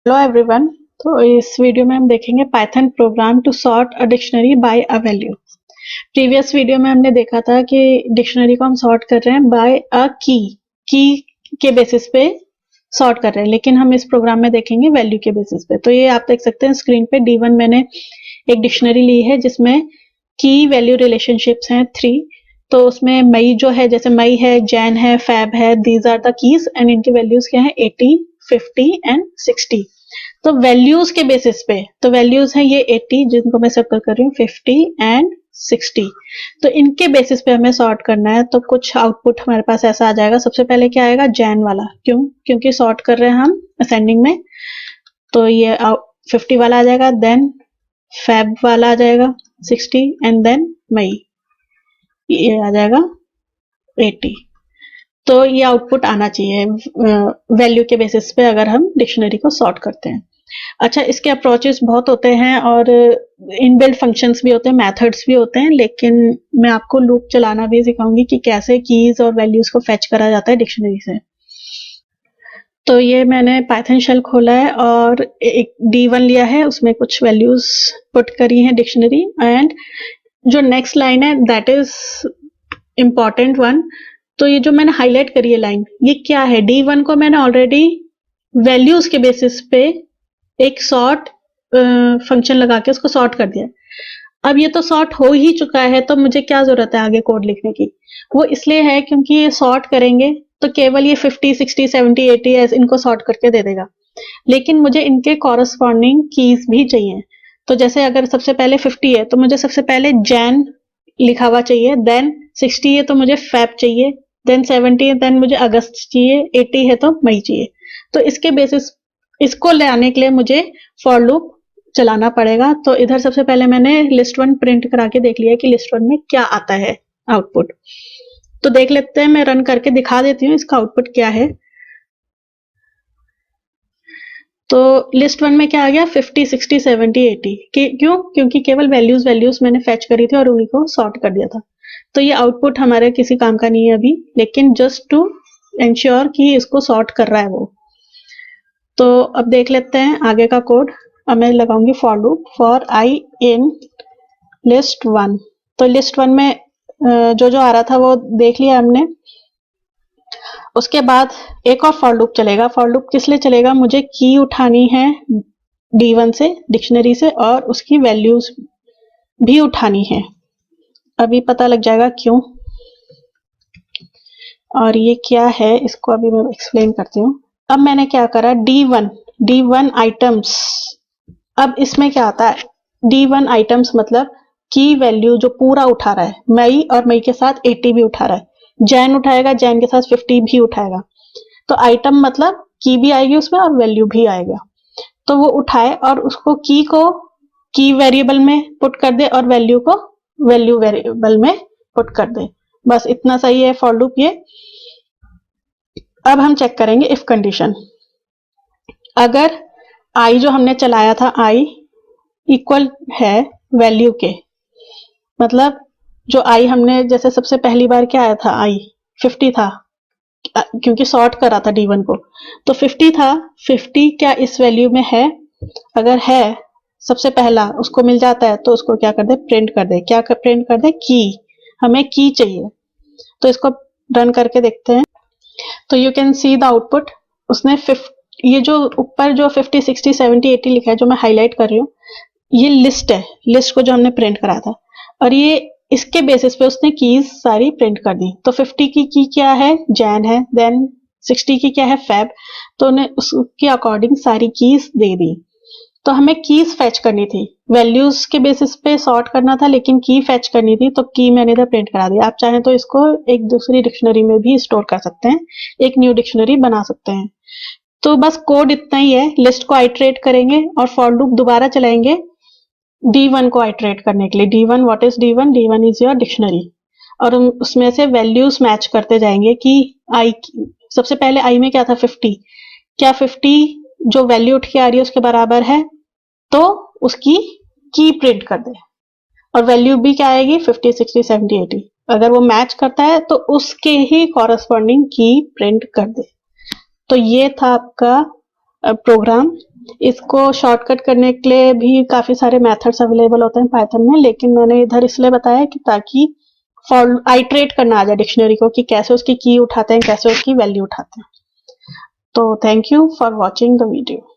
Hello everyone. तो इस video में हम देखेंगे Python program to sort a dictionary by a value. Previous video में हमने देखा था कि डिक्शनरी को हम सॉर्ट कर रहे हैं बाय अ की की के बेसिस पे सॉर्ट कर रहे हैं, लेकिन हम इस प्रोग्राम में देखेंगे वैल्यू के बेसिस पे। तो ये आप देख सकते हैं स्क्रीन पे D1 मैंने एक डिक्शनरी ली है जिसमें की वैल्यू रिलेशनशिप्स हैं 3। तो उसमें मई जो है, जैसे मई है, जैन है, फैब है, these are the keys and इनकी वैल्यूज क्या है 80, 50 एंड 60। तो वैल्यूज के बेसिस पे, तो वैल्यूज हैं ये 80 जिनको मैं सर्कल कर रही हूँ, 50 एंड 60। तो इनके बेसिस पे हमें सॉर्ट करना है। तो कुछ आउटपुट हमारे पास ऐसा आ जाएगा। सबसे पहले क्या आएगा, जैन वाला। क्योंकि सॉर्ट कर रहे हैं हम असेंडिंग में, तो ये 50 वाला आ जाएगा। देन फेब वाला आ जाएगा 60 एंड देन मई ये आ जाएगा 80। तो ये आउटपुट आना चाहिए वैल्यू के बेसिस पे अगर हम डिक्शनरी को सॉर्ट करते हैं। अच्छा, इसके अप्रोचेस बहुत होते हैं और इनबिल्ट फंक्शंस भी होते हैं, मेथड्स भी होते हैं, लेकिन मैं आपको लूप चलाना भी सिखाऊंगी कि कैसे कीज और वैल्यूज को फेच करा जाता है डिक्शनरी से। तो ये मैंने पाइथन शेल खोला है और एक D1 लिया है, उसमें कुछ वैल्यूज पुट करी हैं डिक्शनरी। एंड जो नेक्स्ट लाइन है दैट इज इम्पॉर्टेंट वन। तो ये जो मैंने हाईलाइट करी है लाइन, ये क्या है, D1 को मैंने ऑलरेडी वैल्यूज के बेसिस पे एक सॉर्ट फंक्शन लगा के उसको सॉर्ट कर दिया। अब ये तो सॉर्ट हो ही चुका है, तो मुझे क्या जरूरत है आगे कोड लिखने की। वो इसलिए है क्योंकि ये सॉर्ट करेंगे तो केवल ये 50, 60, 70, 80 इनको सॉर्ट करके दे देगा, लेकिन मुझे इनके कॉरस्पॉन्डिंग कीज भी चाहिए। तो जैसे अगर सबसे पहले 50 है तो मुझे सबसे पहले जैन लिखा हुआ चाहिए, देन 60 है तो मुझे फेब चाहिए, देन 70 है देन मुझे अगस्त चाहिए, 80 है तो मई चाहिए। तो इसके बेसिस इसको ले आने के लिए मुझे फॉर लूप चलाना पड़ेगा। तो इधर सबसे पहले मैंने लिस्ट वन प्रिंट करा के देख लिया कि लिस्ट वन में क्या आता है आउटपुट। तो देख लेते हैं, मैं रन करके दिखा देती हूँ इसका आउटपुट क्या है। तो लिस्ट वन में क्या आ गया, 50, 60, 70, 80। क्योंकि केवल वैल्यूज मैंने फेच करी थी और उन्हीं को सॉर्ट कर दिया था। तो ये आउटपुट हमारे किसी काम का नहीं है अभी, लेकिन जस्ट टू इंश्योर कि इसको सॉर्ट कर रहा है वो। तो अब देख लेते हैं आगे का कोड। अब मैं लगाऊंगी for loop for I in list one. तो लिस्ट वन में जो आ रहा था वो देख लिया हमने। उसके बाद एक और फॉर लूप चलेगा। फॉर लूप किस लिए चलेगा, मुझे की उठानी है D1 से, डिक्शनरी से, और उसकी वैल्यूज भी उठानी है। अभी पता लग जाएगा क्यों और ये क्या है, इसको अभी मैं एक्सप्लेन करती हूँ। अब मैंने क्या करा, D1 आइटम्स। अब इसमें क्या आता है, D1 आइटम्स मतलब की वैल्यू जो पूरा उठा रहा है, मई और मई के साथ 80 भी उठा रहा है, जैन उठाएगा, जैन के साथ 50 भी उठाएगा। तो आइटम मतलब की भी आएगी उसमें और वैल्यू भी आएगा। तो वो उठाए और उसको की को की वेरिएबल में पुट कर दे और वैल्यू को वैल्यू वेरिएबल में पुट कर दे। बस इतना सही है फॉर लूप ये। अब हम चेक करेंगे इफ कंडीशन। अगर आई जो हमने चलाया था, आई इक्वल है वैल्यू के, मतलब जो आई हमने, जैसे सबसे पहली बार क्या आया था, आई 50 था क्योंकि सॉर्ट करा था D1 को, तो 50 था। 50 क्या इस वैल्यू में है, अगर है सबसे पहला उसको मिल जाता है तो उसको क्या कर दे, प्रिंट कर दे। क्या प्रिंट कर दे, की। हमें की चाहिए, तो इसको रन करके देखते हैं। तो you can see the output. उसने ये जो ऊपर जो 50, 60, 70, 80 लिखा है, जो मैं हाईलाइट कर रही हूँ, ये लिस्ट है, लिस्ट को जो हमने प्रिंट करा था, और ये इसके बेसिस पे उसने कीज सारी प्रिंट कर दी। तो 50 की क्या है, जैन है, देन 60 की क्या है, फेब। तो उन्हें उसके अकॉर्डिंग सारी कीज दे दी। तो हमें कीज फेच करनी थी, वैल्यूज के बेसिस पे सॉर्ट करना था, लेकिन की फेच करनी थी, तो की मैंने इधर प्रिंट करा दी। आप चाहें तो इसको एक दूसरी डिक्शनरी में भी स्टोर कर सकते हैं, एक न्यू डिक्शनरी बना सकते हैं। तो बस कोड इतना ही है, लिस्ट को आइटरेट करेंगे और फॉर लूप दोबारा चलाएंगे D1 को आइटरेट करने के लिए। D1 what is D1, D1 is your dictionary, और उसमें से वैल्यूज मैच करते जाएंगे कि आई, सबसे पहले आई में क्या था, 50। क्या 50 जो वैल्यू उठ के आ रही है उसके बराबर है, तो उसकी की प्रिंट कर दे, और वैल्यू भी क्या आएगी, 50, 60, 70, 80। अगर वो मैच करता है तो उसके ही कॉरस्पॉन्डिंग की प्रिंट कर दे। तो ये था आपका प्रोग्राम इसको शॉर्टकट करने के लिए भी काफ़ी सारे मेथड्स अवेलेबल होते हैं पाइथन में, लेकिन मैंने इधर इसलिए बताया कि ताकि आइट्रेट करना आ जाए डिक्शनरी को कि कैसे उसकी की उठाते हैं, कैसे उसकी वैल्यू उठाते हैं। तो thank you for watching the video.